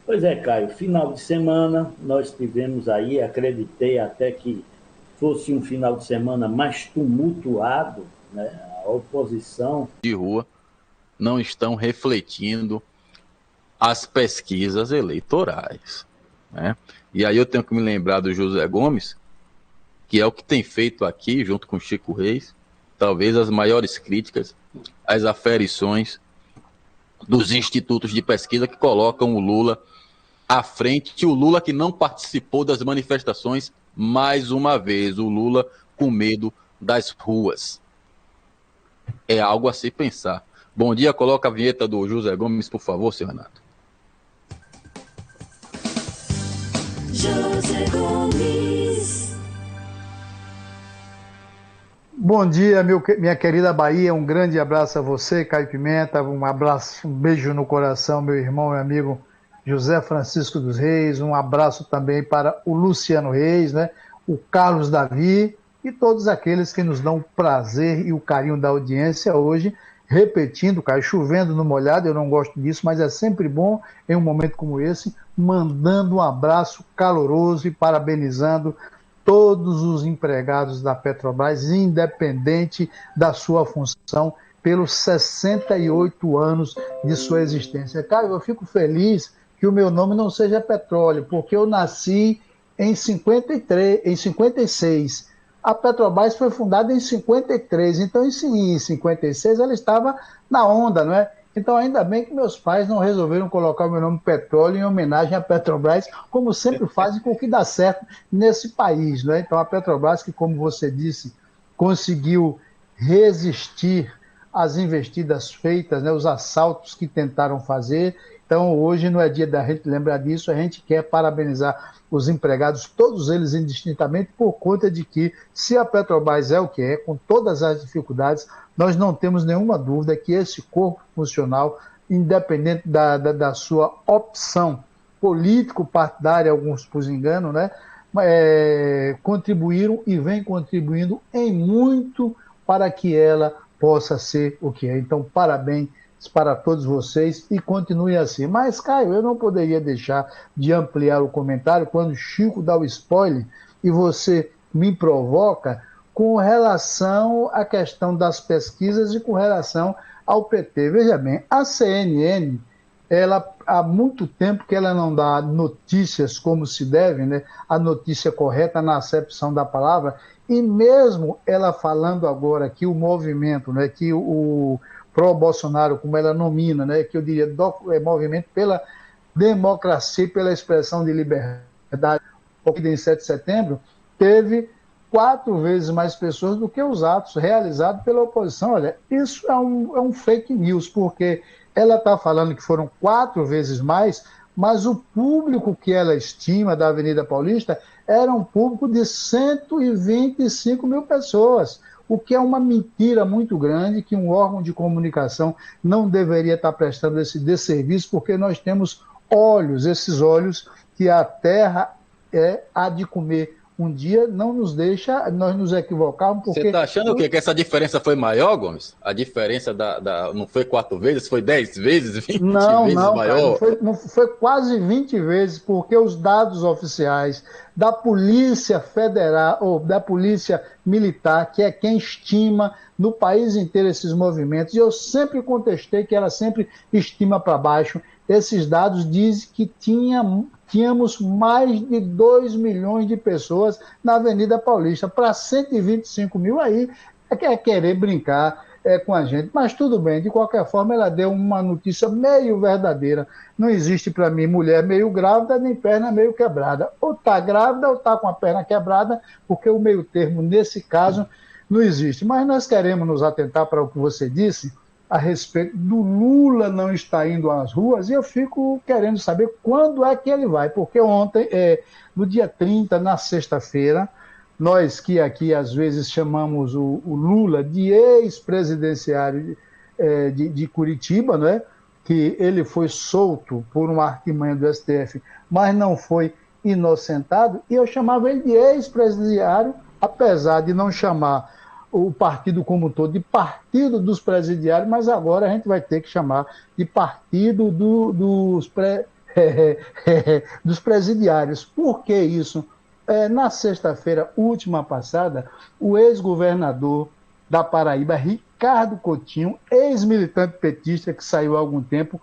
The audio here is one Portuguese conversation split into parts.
Pois é, Caio, final de semana nós tivemos aí, acreditei até que fosse um final de semana mais tumultuado, né? A oposição. De rua não estão refletindo as pesquisas eleitorais, né? E aí eu tenho que me lembrar do José Gomes, que é o que tem feito aqui, junto com Chico Reis, talvez as maiores críticas às aferições dos institutos de pesquisa que colocam o Lula à frente, o Lula que não participou das manifestações mais uma vez, o Lula com medo das ruas. É algo a se pensar. Bom dia, coloca a vinheta do José Gomes, por favor, senhor Renato. José Gomes. Bom dia, minha querida Bahia, um grande abraço a você, Caio Pimenta, um abraço, um beijo no coração, meu irmão e amigo José Francisco dos Reis, um abraço também para o Luciano Reis, né, o Carlos Davi e todos aqueles que nos dão o prazer e o carinho da audiência hoje, repetindo, Caio, chovendo no molhado, eu não gosto disso, mas é sempre bom em um momento como esse, mandando um abraço caloroso e parabenizando todos os empregados da Petrobras, independente da sua função, pelos 68 anos de sua existência. Cara, eu fico feliz que o meu nome não seja Petróleo, porque eu nasci em 53, em 56. A Petrobras foi fundada em 53, então em 56 ela estava na onda, não é? Então, ainda bem que meus pais não resolveram colocar o meu nome Petróleo em homenagem à Petrobras, como sempre fazem com o que dá certo nesse país, né? Então, a Petrobras, que, como você disse, conseguiu resistir às investidas feitas, né, os assaltos que tentaram fazer. Então, hoje não é dia da gente lembrar disso, a gente quer parabenizar os empregados, todos eles indistintamente, por conta de que, se a Petrobras é o que é, com todas as dificuldades, nós não temos nenhuma dúvida que esse corpo funcional, independente da sua opção político-partidária, alguns por engano, né, contribuíram e vem contribuindo em muito para que ela possa ser o que é. Então, parabéns para todos vocês e continue assim. Mas, Caio, eu não poderia deixar de ampliar o comentário quando o Chico dá o spoiler e você me provoca com relação à questão das pesquisas e com relação ao PT. Veja bem, a CNN, ela, há muito tempo que ela não dá notícias como se deve, né? A notícia correta na acepção da palavra, e mesmo ela falando agora que o movimento, né, que o pró-Bolsonaro, como ela nomina, né, que eu diria movimento pela democracia e pela expressão de liberdade, em 7 de setembro, teve 4 vezes mais pessoas do que os atos realizados pela oposição. Olha, isso é um fake news, porque ela está falando que foram 4 vezes mais, mas o público que ela estima da Avenida Paulista era um público de 125 mil pessoas, o que é uma mentira muito grande, que um órgão de comunicação não deveria estar prestando esse desserviço, porque nós temos olhos, esses olhos que a terra há de comer. Um dia não nos deixa nós nos equivocarmos, Você porque... está achando o quê? Que essa diferença foi maior, Gomes? A diferença não foi 4 vezes, foi 10 vezes, 20 Não, vezes não, cara, maior? não foi quase 20 vezes, porque os dados oficiais da Polícia Federal, ou da Polícia Militar, que é quem estima no país inteiro esses movimentos, e eu sempre contestei que ela sempre estima para baixo, esses dados dizem que tínhamos mais de 2 milhões de pessoas na Avenida Paulista. Para 125 mil, aí é querer brincar com a gente. Mas tudo bem, de qualquer forma, ela deu uma notícia meio verdadeira. Não existe para mim mulher meio grávida, nem perna meio quebrada. Ou está grávida ou está com a perna quebrada, porque o meio termo, nesse caso, não existe. Mas nós queremos nos atentar para o que você disse a respeito do Lula não estar indo às ruas, e eu fico querendo saber quando é que ele vai, porque ontem, no dia 30, na sexta-feira, nós que aqui às vezes chamamos o Lula de ex-presidenciário de Curitiba, não é? Que ele foi solto por uma artimanha do STF, mas não foi inocentado, e eu chamava ele de ex-presidiário, apesar de não chamar o partido como um todo de partido dos presidiários, mas agora a gente vai ter que chamar de partido dos dos presidiários. Por que isso? Na sexta-feira última passada, o ex-governador da Paraíba, Ricardo Coutinho, ex-militante petista que saiu há algum tempo,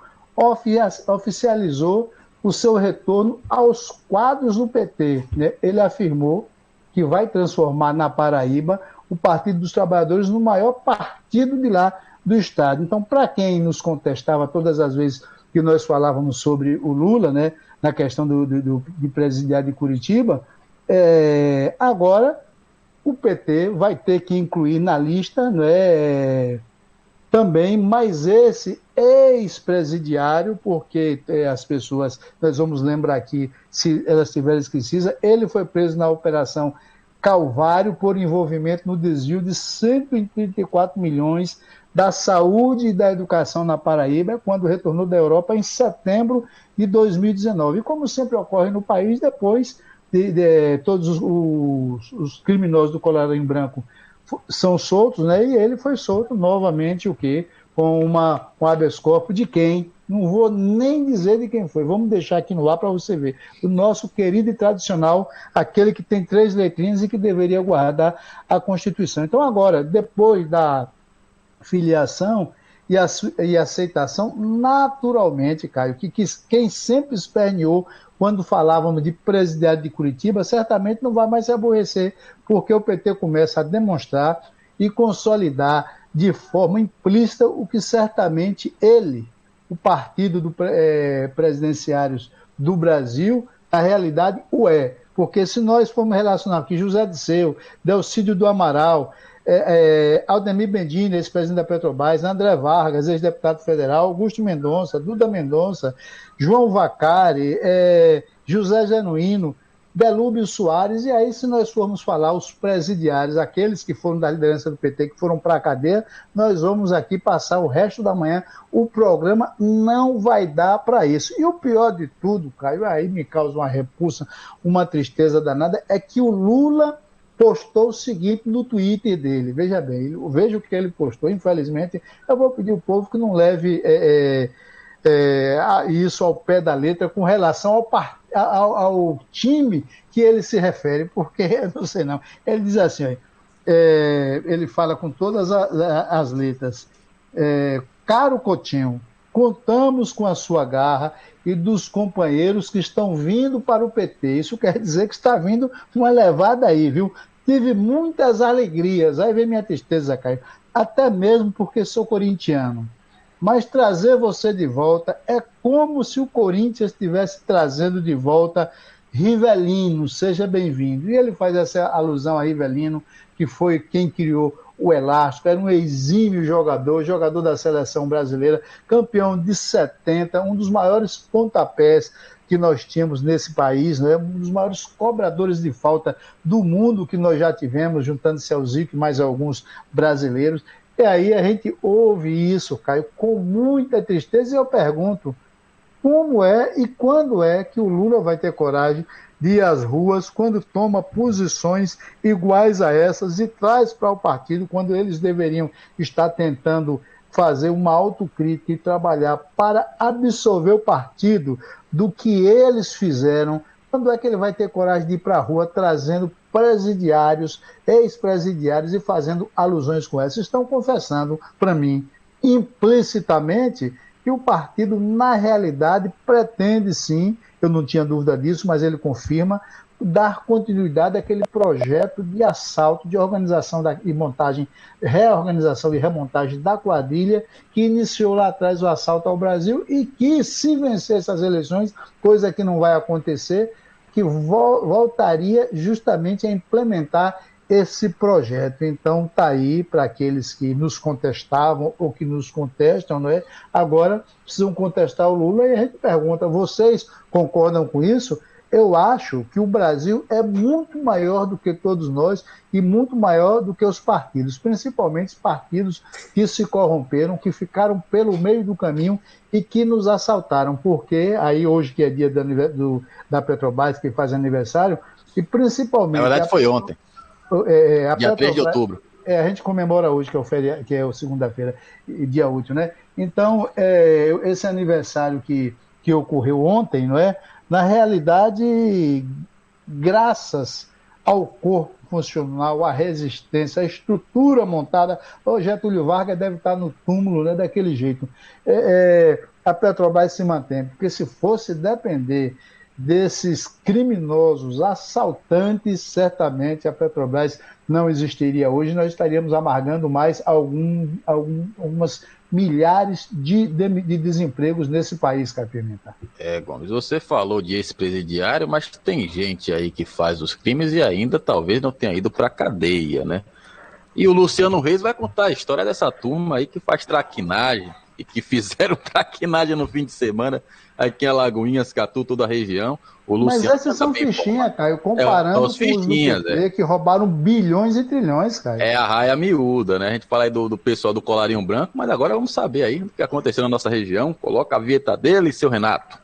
oficializou o seu retorno aos quadros do PT, né? Ele afirmou que vai transformar na Paraíba o Partido dos Trabalhadores no maior partido de lá do Estado. Então, para quem nos contestava todas as vezes que nós falávamos sobre o Lula, né, na questão de presidiário de Curitiba, agora o PT vai ter que incluir na lista, né, também mais esse ex-presidiário, porque as pessoas, nós vamos lembrar aqui, se elas tiverem esquecidas, ele foi preso na Operação Calvário por envolvimento no desvio de 134 milhões da saúde e da educação na Paraíba, quando retornou da Europa em setembro de 2019. E como sempre ocorre no país, depois de todos os criminosos do colarinho branco são soltos, né? E ele foi solto novamente, o quê? Com um habeas corpus de quem? Não vou nem dizer de quem foi, vamos deixar aqui no ar para você ver. O nosso querido e tradicional, aquele que tem 3 letrinhas e que deveria guardar a Constituição. Então agora, depois da filiação e aceitação, naturalmente, Caio, que quem sempre esperneou quando falávamos de presidiário de Curitiba, certamente não vai mais se aborrecer, porque o PT começa a demonstrar e consolidar de forma implícita o que certamente ele, o partido dos presidenciários do Brasil, na realidade o é. Porque se nós formos relacionar aqui José Disseu, Delcídio do Amaral, Aldemir Bendini, ex-presidente da Petrobras, André Vargas, ex-deputado federal, Augusto Mendonça, Duda Mendonça, João Vacari, José Genuíno, Belúbio Soares, e aí se nós formos falar os presidiários, aqueles que foram da liderança do PT, que foram para a cadeia, nós vamos aqui passar o resto da manhã, o programa não vai dar para isso. E o pior de tudo, Caio, aí me causa uma repulsa, uma tristeza danada, é que o Lula postou o seguinte no Twitter dele, veja bem, veja o que ele postou, infelizmente, eu vou pedir ao povo que não leve isso ao pé da letra com relação ao time que ele se refere, porque eu não sei não, ele diz assim, ele fala com todas as letras, caro Coutinho, contamos com a sua garra e dos companheiros que estão vindo para o PT. Isso quer dizer que está vindo uma levada aí, viu? Tive muitas alegrias, aí vem minha tristeza, Caio, até mesmo porque sou corintiano. Mas trazer você de volta é como se o Corinthians estivesse trazendo de volta Rivelino, seja bem-vindo. E ele faz essa alusão a Rivelino, que foi quem criou o elástico, era um exímio jogador da seleção brasileira, campeão de 70, um dos maiores pontapés que nós tínhamos nesse país, né? Um dos maiores cobradores de falta do mundo que nós já tivemos, juntando-se ao Zico e mais alguns brasileiros. E aí a gente ouve isso, Caio, com muita tristeza, e eu pergunto, como é e quando é que o Lula vai ter coragem de ir às ruas quando toma posições iguais a essas e traz para o partido, quando eles deveriam estar tentando fazer uma autocrítica e trabalhar para absolver o partido do que eles fizeram? Quando é que ele vai ter coragem de ir para a rua trazendo presidiários, ex-presidiários e fazendo alusões com essas? Estão confessando para mim, implicitamente, que o partido, na realidade, pretende sim, eu não tinha dúvida disso, mas ele confirma, dar continuidade àquele projeto de assalto, de organização e montagem, reorganização e remontagem da quadrilha que iniciou lá atrás o assalto ao Brasil e que, se vencer essas eleições, coisa que não vai acontecer, que voltaria justamente a implementar esse projeto. Então está aí para aqueles que nos contestavam ou que nos contestam, não é? Agora precisam contestar o Lula, e a gente pergunta, vocês concordam com isso? Eu acho que o Brasil é muito maior do que todos nós e muito maior do que os partidos, principalmente os partidos que se corromperam, que ficaram pelo meio do caminho e que nos assaltaram, porque aí hoje que é dia da Petrobras, que faz aniversário, e principalmente... Na verdade foi ontem, dia 3 de outubro. A gente comemora hoje, que é o segunda-feira, dia útil, né? Então, esse aniversário que que ocorreu ontem, não é? Na realidade, graças ao corpo funcional, à resistência, à estrutura montada, o Getúlio Vargas deve estar no túmulo, né, daquele jeito. A Petrobras se mantém, porque se fosse depender desses criminosos, assaltantes, certamente a Petrobras não existiria hoje, nós estaríamos amargando mais algumas milhares de desempregos nesse país, Capimenta. Gomes, você falou de ex-presidiário, mas tem gente aí que faz os crimes e ainda talvez não tenha ido para a cadeia, né? E o Luciano Reis vai contar a história dessa turma aí que faz traquinagem e que fizeram traquinagem no fim de semana aqui em Alagoinhas, Catu, toda a região. O Luciano, mas esses são fichinhas, Caio, comparando com os do PT, que roubaram bilhões e trilhões, Caio. É a raia miúda, né? A gente fala aí do pessoal do colarinho branco, mas agora vamos saber aí o que aconteceu na nossa região. Coloca a vinheta dele, seu Renato.